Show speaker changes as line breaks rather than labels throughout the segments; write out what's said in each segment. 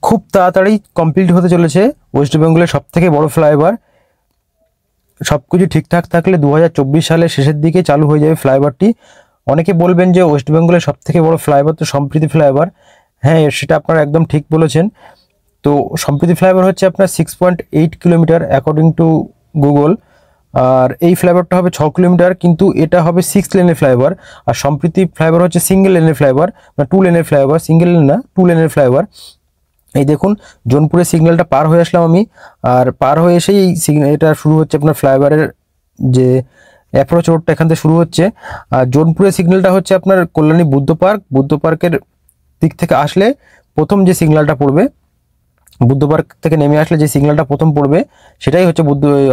খুব তাড়াতাড়ি কমপ্লিট হতে চলেছে ওয়েস্ট বেঙ্গলের সবথেকে বড় ফ্লাইওভার। সব কিছু ঠিকঠাক থাকলে 2024 সালের শেষের দিকে চালু হয়ে যাবে ফ্লাইওভারটি। অনেকে বলবেন যে ওয়েস্ট বেঙ্গলের সবথেকে বড় ফ্লাইওভার তো সম্প্রীতি ফ্লাইওভার। হ্যাঁ, সেটা আপনারা একদম ঠিক বলেছেন। তো সম্প্রীতি ফ্লাইওভার হচ্ছে আপনার 6.8 কিলোমিটার অ্যাকর্ডিং টু গুগল। আর এই ফ্লাইওভারটা হবে 6 কিলোমিটার, কিন্তু এটা হবে 6 লেনের ফ্লাইওভার। আর সম্প্রীতি ফ্লাইওভার হচ্ছে সিঙ্গেল লেনের ফ্লাইওভার, বা 2 লেনের ফ্লাইওভার, সিঙ্গেল লেন না 2 লেনের ফ্লাইওভার। এই দেখুন জোনপুরের সিগন্যালটা পার হয়ে আসলাম আমি। আর পার হয়ে এসেই এই সিগন্যাল এটা শুরু হচ্ছে আপনার ফ্লাইওভারের যে অ্যাপ্রোচ রোডটা এখান থেকে শুরু হচ্ছে। আর জোনপুরের সিগন্যালটা হচ্ছে আপনার কল্যাণী বুদ্ধ পার্কের দিক থেকে আসলে প্রথম যে সিগন্যালটা পড়বে, বুদ্ধ পার্ক থেকে নেমে আসলে যে সিগন্যালটা প্রথম পড়বে সেটাই হচ্ছে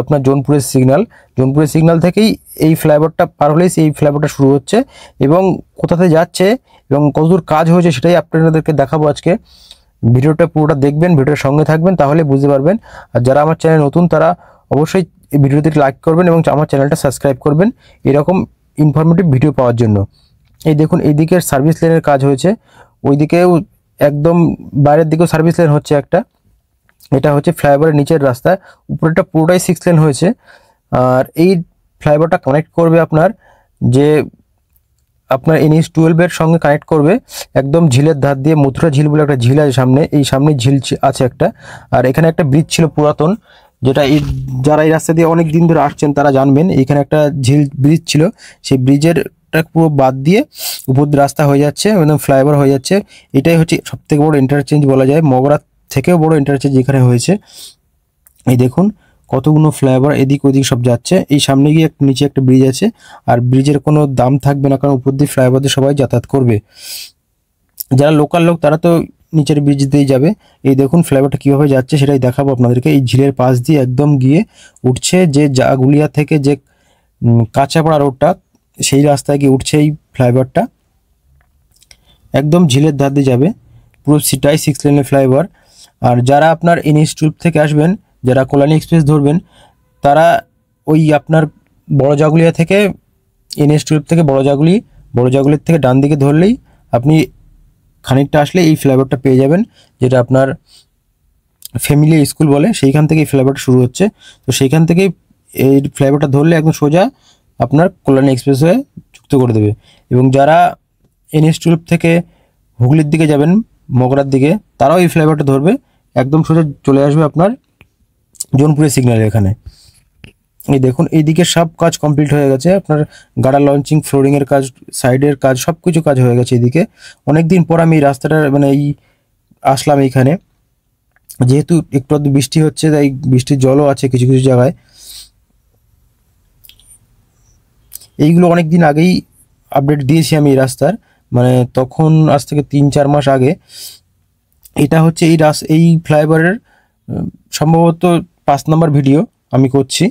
আপনার জোনপুরের সিগন্যাল। জোনপুরের সিগন্যাল থেকেই এই ফ্লাইওভারটা পার হলেই এই ফ্লাইওভারটা শুরু হচ্ছে। এবং কোথাতে যাচ্ছে এবং কতদূর কাজ হয়েছে সেটাই আপনাদেরকে দেখাবো আজকে। ভিডিওটা পুরোটা দেখবেন, ভিডিওর সঙ্গে থাকবেন, তাহলে বুঝতে পারবেন। আর যারা আমার চ্যানেল নতুন তারা অবশ্যই এই ভিডিওতে লাইক করবেন এবং আমার চ্যানেলটা সাবস্ক্রাইব করবেন এরকম ইনফরমেটিভ ভিডিও পাওয়ার জন্য। এই দেখুন এইদিকের সার্ভিস লেনের কাজ হয়েছে, ওইদিকেও একদম বাইরের দিকেও সার্ভিস লেন হচ্ছে একটা। এটা হচ্ছে ফ্লাইওভারের নিচের রাস্তা, উপরেটা পুরোটাই 6 লেন হয়েছে। আর এই ফ্লাইওভারটা কানেক্ট করবে আপনার NH-12 এর সঙ্গে কানেক্ট করবে একদম ঝিলের ধার দিয়ে। মথুরা ঝিল বলে একটা ঝিল আছে সামনে, এই সামনে ঝিল আছে একটা। আর এখানে একটা ব্রিজ ছিল পুরাতন, যেটা যারা এই রাস্তা দিয়ে অনেক দিন ধরে আসছেন তারা জানবেন। এখানে একটা ব্রিজ ছিল, সেই ব্রিজের পুরো বাদ দিয়ে উপর দিয়ে রাস্তা হয়ে যাচ্ছে, একদম ফ্লাইওভার হয়ে যাচ্ছে। এটাই হচ্ছে সবথেকে বড় ইন্টারচেঞ্জ বলা যায়, মগরার থেকেও বড় ইন্টারচেঞ্জ এখানে হয়েছে। এই দেখুন কতগুলো ফ্লাইওভার এদিক ওদিক সব যাচ্ছে। এই সামনে গিয়ে নিচে একটা ব্রিজ আছে, আর ব্রিজের কোনো দাম থাকবে না, কারণ উপর দিয়ে ফ্লাইওভার দিয়ে সবাই যাতায়াত করবে। যারা লোকাল লোক তারা তো নিচের ব্রিজ দিয়েই যাবে। এই দেখুন ফ্লাইওভারটা কীভাবে যাচ্ছে সেটাই দেখাবো আপনাদেরকে। এই ঝিলের পাশ দিয়ে একদম গিয়ে উঠছে যে জাগুলিয়া থেকে যে কাঁচাপাড়া রোডটা, সেই রাস্তায় গিয়ে উঠছে এই ফ্লাইওভারটা, একদম ঝিলের ধার দিয়ে যাবে। পুরো সিটাই 6 লেনের ফ্লাইওভার। আর যারা আপনার NH-12 থেকে আসবেন, যারা কল্যাণী এক্সপ্রেস ধরবেন, তারা ওই আপনার বড় জাগুলিয়া থেকে NH-12 থেকে বড় জাগুলির থেকে ডান দিকে ধরলেই আপনি খানিকটা আসলে এই ফ্লাইওভারটা পেয়ে যাবেন, যেটা আপনার ফ্যামিলি স্কুল বলে, সেইখান থেকে এই ফ্লাইওভারটা শুরু হচ্ছে। তো সেইখান থেকেই এই ফ্লাইওভারটা ধরলে একদম সোজা আপনার কল্যাণী এক্সপ্রেস হয়ে যুক্ত করে দেবে। এবং যারা NH-12 থেকে হুগলির দিকে যাবেন, মগরার দিকে, তারাও এই ফ্লাইওভারটা ধরবে, একদম সোজা চলে আসবে আপনার জোনপুরের সিগন্যালের এখানে। এই দেখুন এইদিকে সব কাজ কমপ্লিট হয়ে গেছে, আপনার গাড়া লঞ্চিং, ফ্লোরিংয়ের কাজ, সাইডের কাজ, সব কিছু কাজ হয়ে গেছে এদিকে। অনেকদিন পর আমি এই রাস্তাটা আসলাম এইখানে, যেহেতু একটু আধটু বৃষ্টি হচ্ছে তাই বৃষ্টির জলও আছে কিছু কিছু জায়গায়। এইগুলো অনেক দিন আগেই আপডেট দিয়েছি আমি এই রাস্তার, তখন আজ থেকে 3-4 মাস আগে। এটা হচ্ছে এই ফ্লাইওভারের সম্ভবত 5 নম্বর ভিডিও আমি করছি।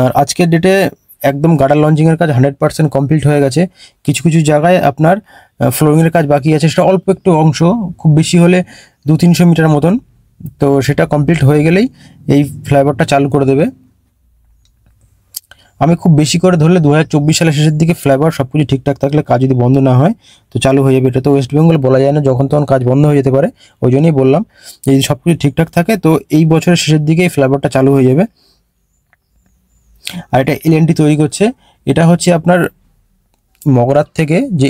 আর আজকের ডেটে একদম গার্ডার লঞ্চিংয়ের কাজ 100% কমপ্লিট হয়ে গেছে। কিছু কিছু জায়গায় আপনার ফ্লোরিংয়ের কাজ বাকি আছে, সেটা অল্প একটু অংশ, খুব বেশি হলে 200-300 মিটার মতন। তো সেটা কমপ্লিট হয়ে গেলেই এই ফ্লাইওভারটা চালু করে দেবে। আমি খুব বেশি করে ধরলে 2024 সালের শেষের দিকে ফ্লাইওভার সব কিছু ঠিকঠাক থাকলে, কাজ যদি বন্ধ না হয় তো চালু হয়ে যাবে। এটা তো ওয়েস্ট বেঙ্গল বলা যায় না, যখন তখন কাজ বন্ধ হয়ে যেতে পারে, ওই জন্যই বললাম। যদি সব কিছু ঠিকঠাক থাকে তো এই বছরের শেষের দিকে এই ফ্লাইওভারটা চালু হয়ে যাবে। আর এটা LNT তৈরি করছে। এটা হচ্ছে আপনার মগরার থেকে যে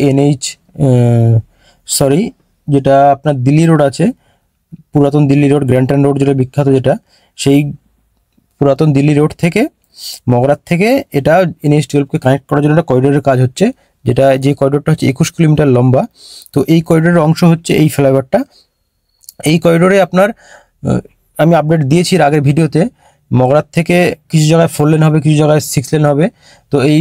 যেটা আপনার দিল্লি রোড আছে, পুরাতন দিল্লি রোড, গ্র্যান্টন রোড যেটা বিখ্যাত, যেটা সেই পুরাতন দিল্লি রোড থেকে মগরার থেকে এটা NH-12কে কানেক্ট করার জন্য একটা করিডোরের কাজ হচ্ছে, যে করিডোরটা হচ্ছে 21 কিলোমিটার লম্বা। তো এই করিডোরের অংশ হচ্ছে এই ফ্লাইওভারটা। এই করিডোরে আপনার আমি আপডেট দিয়েছি এর আগের ভিডিওতে, মগরার থেকে কিছু জায়গায় 4 লেন হবে, কিছু জায়গায় 6 লেন হবে। তো এই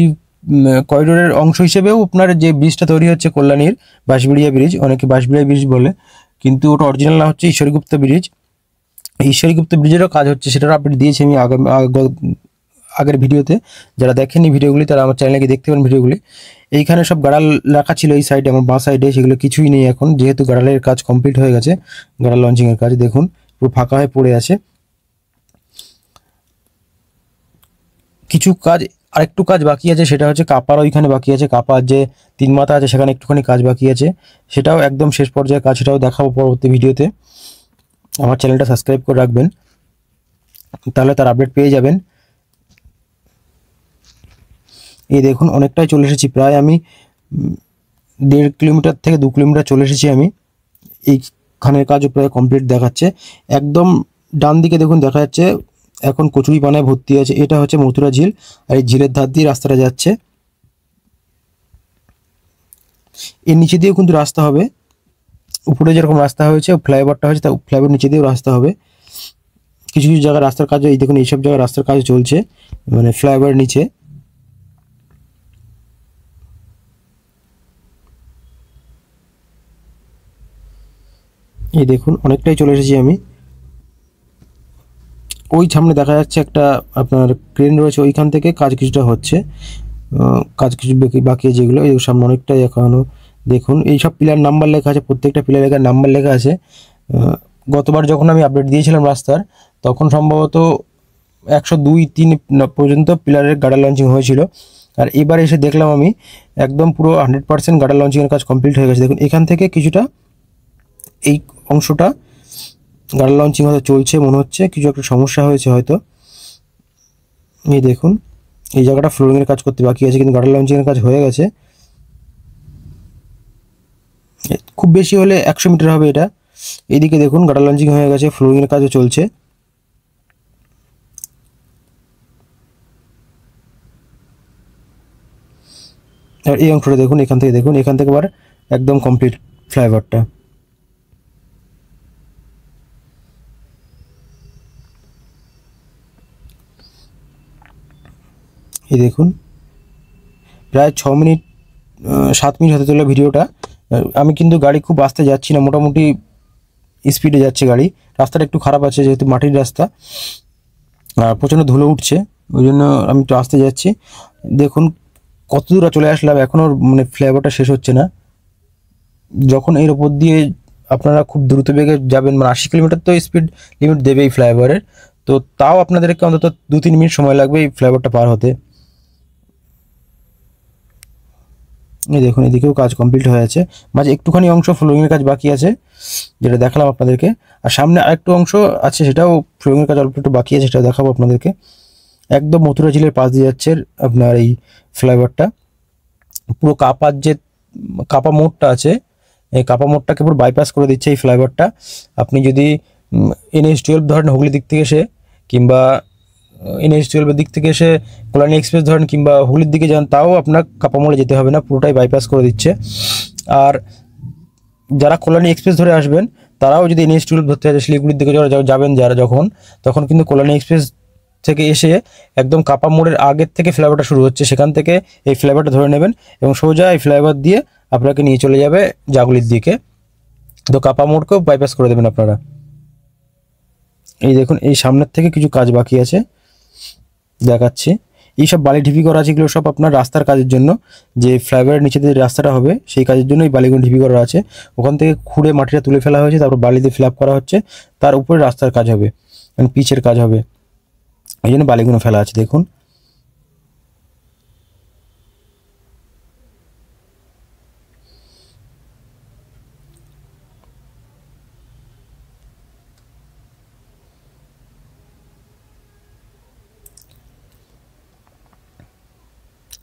করিডোরের অংশ হিসেবেও আপনার যে ব্রিজটা তৈরি হচ্ছে কল্যাণীর বাঁশবেড়িয়া ব্রিজ, অনেকে বাঁশবেড়িয়া ব্রিজ বলে, কিন্তু ওটা অরিজিনাল না হচ্ছে ঈশ্বরীগুপ্ত ব্রিজ। ঈশ্বরীগুপ্ত ব্রিজেরও কাজ হচ্ছে, সেটারও আপডেট দিয়েছি আমি আগের ভিডিওতে। যারা দেখেননি ভিডিওগুলি তারা আমার চ্যানেলে গিয়ে দেখতে পারেন ভিডিওগুলি। এইখানে সব গাড়াল রাখা ছিল এই সাইডে, আমার বাঁ সাইডে, সেগুলো কিছুই নেই এখন, যেহেতু গাড়ালের কাজ কমপ্লিট হয়ে গেছে। গাড়াল লঞ্চিংয়ের কাজ দেখুন পুরো ফাঁকা হয়ে পড়ে আছে। কিছু কাজ, আরেকটু কাজ বাকি আছে, সেটা হচ্ছে কাপার ওইখানে বাকি আছে, কাপার যে 3 মাথা আছে সেখানে একটুখানি কাজ বাকি আছে, সেটাও একদম শেষ পর্যায়ে কাজ, সেটাও দেখাবো পরবর্তী ভিডিওতে। আমার চ্যানেলটা সাবস্ক্রাইব করে রাখবেন, তাহলে তার আপডেট পেয়ে যাবেন। এই দেখুন অনেকটাই চলে এসেছি, প্রায় আমি 1.5 কিলোমিটার থেকে 2 কিলোমিটার চলে এসেছি আমি। এইখানের কাজও প্রায় কমপ্লিট দেখাচ্ছে। একদম ডান দিকে দেখুন দেখা যাচ্ছে এখন কচুরি পানায় ভর্তি আছে, এটা হচ্ছে মথুরা ঝিল। আর এই ঝিলের ধার দিয়ে রাস্তাটা যাচ্ছে, এর নিচে দিয়েও কিন্তু রাস্তা হবে। উপরে যেরকম রাস্তা হয়েছে ফ্লাইওভারটা হয়েছে, তা ফ্লাইওভার নিচে দিয়েও রাস্তা হবে। কিছু কিছু জায়গায় রাস্তার কাজ, এই দেখুন এইসব জায়গায় রাস্তার কাজ চলছে, মানে ফ্লাইওভার নিচে। এই দেখুন অনেকটাই চলে এসেছি আমি। ওই সামনে দেখা যাচ্ছে একটা আপনার ক্রেন রয়েছে, ওইখান থেকে কাজ কিছুটা হচ্ছে, কাজ কিছু বাকি যেগুলো এই সামনে অনেকটাই এখনো। দেখুন এই সব পিলার নাম্বার লেখা আছে, প্রত্যেকটা পিলার লেখা নাম্বার লেখা আছে। গতবার যখন আমি আপডেট দিয়েছিলাম রাস্তার, তখন সম্ভবত 102-3 পর্যন্ত পিলারের গার্ডার লঞ্চিং হয়েছিল। আর এবার এসে দেখলাম আমি একদম পুরো 100% গার্ডার লঞ্চিংয়ের কাজ কমপ্লিট হয়ে গেছে। দেখুন এখান থেকে কিছুটা এই অংশটা গার্ডার লঞ্চিং হয়তো চলছে, মনে হচ্ছে কিছু একটা সমস্যা হয়েছে হয়তো। এই দেখুন এই জায়গাটা ফ্লোরিংয়ের কাজ করতে বাকি আছে, কিন্তু গার্ডার লঞ্চিংয়ের কাজ হয়ে গেছে। খুব বেশি হলে 100 মিটার হবে এটা। এইদিকে দেখুন গার্ডার লঞ্চিং হয়ে গেছে, ফ্লোরিংয়ের কাজও চলছে। আর এই অংশটা দেখুন, এখান থেকে দেখুন, এখান থেকে আবার একদম কমপ্লিট ফ্লাইওভারটা। এই দেখুন প্রায় 6 মিনিট 7 মিনিট হতে চলে ভিডিওটা। আমি কিন্তু গাড়ি খুব আস্তে যাচ্ছি না, মোটামুটি স্পিডে যাচ্ছে গাড়ি। রাস্তাটা একটু খারাপ আছে যেহেতু মাটির রাস্তা, আর প্রচণ্ড ধুলো উঠছে, ওই জন্য আমি একটু আস্তে যাচ্ছি। দেখুন কত দূর চলে আসলাম, এখনও মানে ফ্লাইওভারটা শেষ হচ্ছে না। যখন এর ওপর দিয়ে আপনারা খুব দ্রুত বেগে যাবেন, মানে 80 কিলোমিটার তো স্পিড লিমিট দেবে এই ফ্লাইওভারের, তো তাও আপনাদেরকে অন্তত 2-3 মিনিট সময় লাগবে এই ফ্লাইওভারটা পার হতে। এই দেখুন এদিকেও কাজ কমপ্লিট হয়ে আছে, মাঝে একটুখানি অংশ ফ্লোরিংয়ের কাজ বাকি আছে যেটা দেখালাম আপনাদেরকে। আর সামনে আরেকটু অংশ আছে, সেটাও ফ্লোরিংয়ের কাজ অল্প একটু বাকি আছে, সেটা দেখাবো আপনাদেরকে। একদম মথুরা ঝিলের পাশ দিয়ে যাচ্ছে আপনার এই ফ্লাইওভারটা। পুরো কাপার যে কাপা মোড়টা আছে, এই কাপা মোড়টাকে পুরো বাইপাস করে দিচ্ছে এই ফ্লাইওভারটা। আপনি যদি NH-12 ধরেন হুগলি দিক থেকে এসে, কিংবা NH-12 দিক থেকে এসে কল্যাণী এক্সপ্রেস ধরেন, কিংবা হুগলির দিকে যান, তাও আপনার কাপা মোড়ে যেতে হবে না, পুরোটাই বাইপাস করে দিচ্ছে। আর যারা কল্যাণী এক্সপ্রেস ধরে আসবেন, তারাও যদি NH-12 ধরতে আসে শিলিগুড়ির দিকে যাবেন যারা, তখন কিন্তু কল্যাণী এক্সপ্রেস থেকে এসে একদম কাপা মোড়ের আগের থেকে ফ্লাইওভারটা শুরু হচ্ছে, সেখান থেকে এই ফ্লাইওভারটা ধরে নেবেন এবং সোজা এই ফ্লাইওভার দিয়ে আপনাকে নিয়ে চলে যাবে জাগুলির দিকে। তো কাপা মোড়কেও বাইপাস করে দেবেন আপনারা। এই দেখুন এই সামনের থেকে কিছু কাজ বাকি আছে দেখাচ্ছি। এইসব বালি ঢিপি করা আছে, এগুলো সব আপনার রাস্তার কাজের জন্য, যে ফ্লাইওভারের নিচে যে রাস্তাটা হবে সেই কাজের জন্য এই বালিগুলো ঢিপি করা আছে। ওখান থেকে খুঁড়ে মাটিটা তুলে ফেলা হয়েছে, তারপর বালি দিয়ে ফিল আপ করা হচ্ছে, তার উপরে রাস্তার কাজ হবে, মানে পিচের কাজ হবে, এই জন্য বালিগুলো ফেলা আছে। দেখুন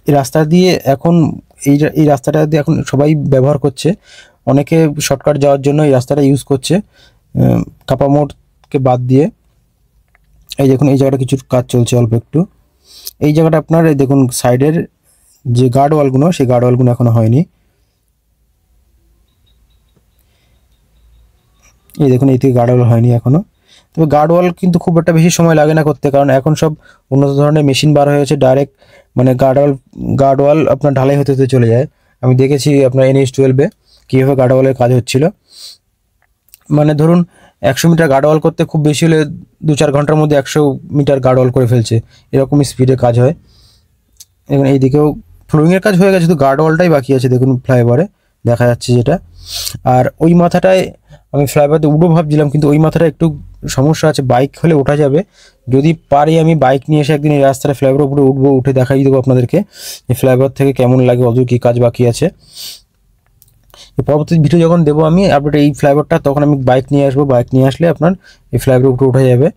এই রাস্তা দিয়ে এখন এই রাস্তাটা দিয়ে এখন সবাই ব্যবহার করছে, অনেকে শর্টকাট যাওয়ার জন্য এই রাস্তাটা ইউজ করছে কাপা মোড়কে বাদ দিয়ে। এই দেখুন এই জায়গাটা কিছু কাজ চলছে অল্প একটু। এই জায়গাটা আপনার এই দেখুন সাইডের যে গার্ড ওয়ালগুলো, সেই গার্ড ওয়ালগুলো এখনো হয়নি। এই দেখুন এই থেকে গার্ড ওয়াল হয়নি এখনো। তবে গার্ড ওয়াল কিন্তু খুব একটা বেশি সময় লাগে না করতে, কারণ এখন সব উন্নত ধরনের মেশিন বার হয়েছে, ডাইরেক্ট মানে গার্ড ওয়াল আপনার ঢালাই হতে হতে চলে যায়। আমি দেখেছি আপনার NH-12-এ কীভাবে গার্ড ওয়ালের কাজ হচ্ছিল। মানে ধরুন 100 মিটার গার্ড ওয়াল করতে খুব বেশি হলে 2-4 ঘন্টার মধ্যে 100 মিটার গার্ড ওয়াল করে ফেলছে, এরকম স্পিডে কাজ হয়। এবং এইদিকেও ফ্লোরিংয়ের কাজ হয়ে গেছে, তো গার্ড ওয়ালটাই বাকি আছে দেখুন ফ্লাইওভারে দেখা যাচ্ছে যেটা। আর ওই মাথাটায় আমি ফ্লাইওভারে উঠবো ভাবছিলাম, কিন্তু ওই মাথাটা একটু সমস্যা আছে, বাইক হলে ওঠা যাবে। যদি পারি আমি বাইক নিয়ে এসে একদিন এই রাস্তাটা ফ্লাইওভারের উপরে উঠবো, উঠে দেখাই দেবো আপনাদেরকে এই ফ্লাইওভার থেকে কেমন লাগে, অদূর কী কাজ বাকি আছে। পরবর্তী ভিডিও যখন দেবো আমি আপডেট এই ফ্লাইওভারটা, তখন আমি বাইক নিয়ে আসবো, বাইক নিয়ে আসলে আপনার এই ফ্লাইওভারের উপরে উঠা যাবে,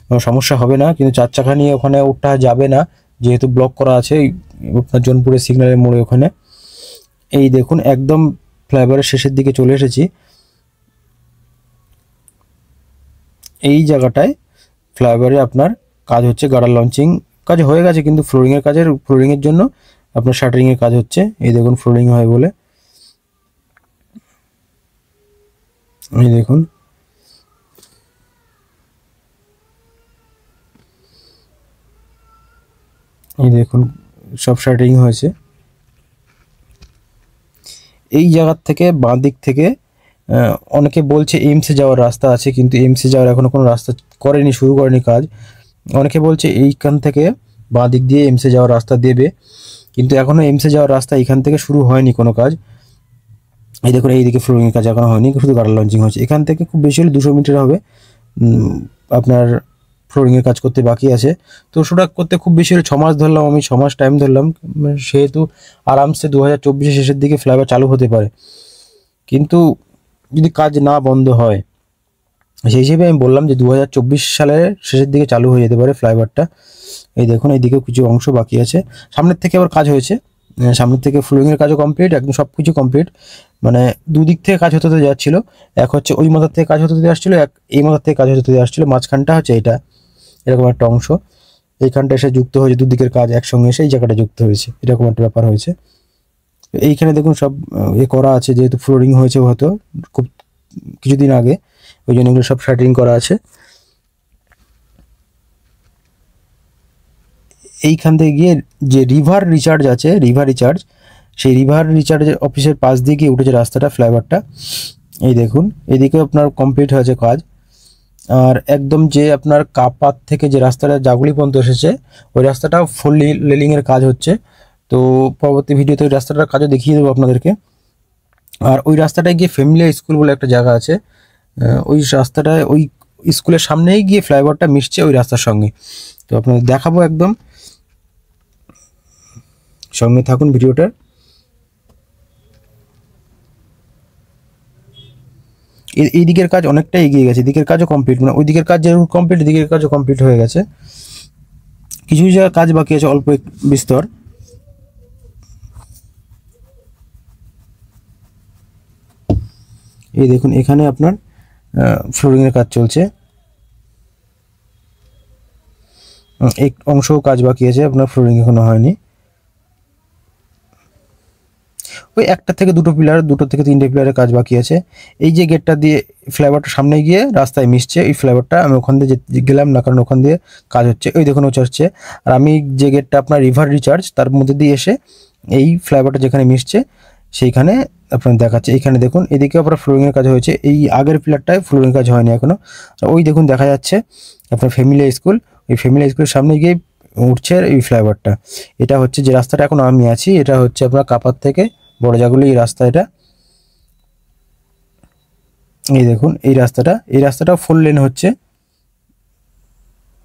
কোনো সমস্যা হবে না। কিন্তু 4 চাকা নিয়ে ওখানে ওঠা যাবে না, যেহেতু ব্লক করা আছে আপনার জোনপুরের সিগন্যালের মোড়ে ওখানে। এই দেখুন একদম ফ্লাইওভারের শেষের দিকে চলে এসেছি। এই জায়গাটায় ফ্লাইওভারে আপনার কাজ হচ্ছে, গার্ডার লঞ্চিং কাজ হয়ে গেছে, কিন্তু ফ্লোরিংয়ের জন্য আপনার শাটারিংয়ের কাজ হচ্ছে। এই দেখুন ফ্লোরিং হয় বলে, এই দেখুন সব শাটারিং হয়েছে। এই জায়গার থেকে বাঁ দিক থেকে অনেকে বলছে এইমসে যাওয়ার রাস্তা আছে, কিন্তু এইমসে যাওয়ার এখনো কোনো রাস্তা শুরু করেনি কাজ। অনেকে বলছে এইখান থেকে বাঁ দিক দিয়ে এইমসে যাওয়ার রাস্তা দেবে, কিন্তু এখনো এইমসে যাওয়ার রাস্তা এখান থেকে শুরু হয়নি কোনো কাজ। এই দেখুন এইদিকে ফ্লোরিংয়ের কাজ এখনো হয়নি, শুধু গার্ডার লঞ্চিং হচ্ছে। এখান থেকে খুব বেশি হলে 200 মিটার হবে আপনার ফ্লোরিংয়ের কাজ করতে বাকি আছে। তো সেটা করতে খুব বেশি হলে 6 মাস ধরলাম, আমি 6 মাস টাইম ধরলাম, সেহেতু আরামসে 2024 শেষের দিকে ফ্লাইওভার চালু হতে পারে। কিন্তু যদি কাজ না বন্ধ হয়, সেই হিসেবে আমি বললাম যে 2024 সালের শেষের দিকে চালু হয়ে যেতে পারে ফ্লাইওভারটা। এই দেখুন এইদিকেও কিছু অংশ বাকি আছে, সামনের থেকে আবার কাজ হয়েছে, সামনের থেকে ফ্লোরিংয়ের কাজও কমপ্লিট, একদম সব কিছু কমপ্লিট। মানে দুদিক থেকে কাজ হতে যাচ্ছিলো, এক হচ্ছে ওই মাথার থেকে কাজ হতে আসছিলো, এক এই মাথার থেকে কাজ হতে আসছিলো, মাঝখানটা হচ্ছে এটা এরকম একটা অংশ, এইখানটা এসে যুক্ত হয়েছে, দুদিকের কাজ একসঙ্গে এসে এই জায়গাটা যুক্ত হয়েছে, এরকম একটা ব্যাপার হয়েছে। এইখানে দেখুন সব করা আছে, যেহেতু ফ্লোরিং হয়েছে হয়তো খুব কিছুদিন আগে, ওই জন্য এগুলো সব শাটারিং করা আছে। এইখান থেকে গিয়ে যে রিভার রিচার্জ আছে, সেই রিভার রিচার্জের অফিসের পাশ দিয়ে গিয়ে উঠেছে রাস্তাটা, ফ্লাইওভারটা। এই দেখুন এদিকে আপনার কমপ্লিট হয়েছে কাজ। আর একদম যে আপনার কাপাত থেকে যে রাস্তাটা জাগুলি পর্যন্ত এসেছে, ওই রাস্তাটা ফুল রেলিংয়ের কাজ হচ্ছে। তো পরবর্তী ভিডিওতে ওই রাস্তাটার কাজও দেখিয়ে দেবো আপনাদেরকে। আর ওই রাস্তাটায় গিয়ে ফ্যামিলি স্কুল বলে একটা জায়গা আছে, ওই রাস্তাটায় ওই স্কুলের সামনেই গিয়ে ফ্লাইওভারটা মিশছে ওই রাস্তার সঙ্গে। তো আপনাদের দেখাবো, একদম সঙ্গে থাকুন ভিডিওটার। এই দিকের কাজ অনেকটা এগিয়ে গেছে, এদিকের কাজও কমপ্লিট, মানে ওই দিকের কাজ যেরকম কমপ্লিট, এদিকের কাজও কমপ্লিট হয়ে গেছে। কিছু জায়গায় কাজ বাকি আছে অল্প বিস্তর। এই দেখুন এখানে আপনার ফ্লোরিংয়ের কাজ চলছে, এক অংশ কাজ বাকি আছে, আপনার ফ্লোরিং এখনো হয়নি। ওই একটা থেকে দুটো পিলার, দুটো থেকে তিনটে পিলারের কাজ বাকি আছে। এই যে গেটটা দিয়ে ফ্লাইওভারটা সামনে গিয়ে রাস্তায় মিশছে, এই ফ্লাইওভারটা আমি ওখান দিয়ে গেলাম না, কারণ ওখান দিয়ে কাজ হচ্ছে, ওই দেখুন হচ্ছে। আর আমি যে গেটটা আপনার রিভার রিচার্জ, তার মধ্যে দিয়ে এসে এই ফ্লাইওভারটা যেখানে মিশছে সেইখানে আপনার দেখাচ্ছে। এইখানে দেখুন এদিকে আপনার ফ্লোরিংয়ের কাজ হয়েছে, এই আগের পিলারটায় ফ্লোরিং কাজ হয়নি এখনো। আর ওই দেখুন দেখা যাচ্ছে আপনার ফ্যামিলি স্কুল, ওই ফ্যামিলি স্কুলের সামনে গিয়ে উঠছে এই ফ্লাইওভারটা। এটা হচ্ছে যে রাস্তাটা এখন আমি আছি, এটা হচ্ছে আপনার কাপার থেকে বড় জাগুলি এই রাস্তা, এটা এই দেখুন এই রাস্তাটা 4 লেন হচ্ছে,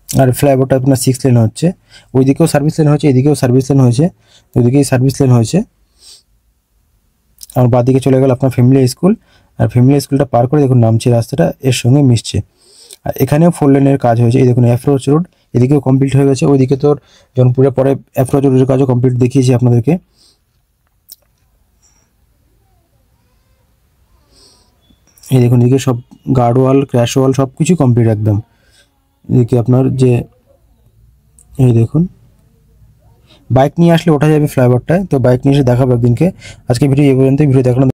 আর ফ্লাইওভারটা আপনার 6 লেন হচ্ছে। ওইদিকেও সার্ভিস লেন হয়েছে, এদিকেও সার্ভিস লেন হয়েছে, ওইদিকেই সার্ভিস লেন হয়েছে। আর বাদিকে চলে গেল আপনার ফ্যামিলি স্কুল, আর ফ্যামিলি স্কুলটা পার করে দেখুন নামছে রাস্তাটা, এর সঙ্গে মিশছে। আর এখানেও 4 লেনের কাজ হয়েছে, এই দেখুন অ্যাপ্রোচ রোড এদিকেও কমপ্লিট হয়ে গেছে, ওইদিকে তোর জনপুরের পরে অ্যাপ্রোচ রোডের কাজও কমপ্লিট দেখিয়েছি আপনাদেরকে। এই দেখুন এদিকে সব গার্ড ওয়াল, ক্র্যাশ ওয়াল সব কিছু কমপ্লিট একদম। এদিকে আপনার যে এই দেখুন বাইক নিয়ে আসলে ওঠা যাবে ফ্লাইওভারটায়, তো বাইক নিয়ে এসে দেখাবো একদিনকে। আজকে ভিডিও এই পর্যন্ত, ভিডিও দেখানো।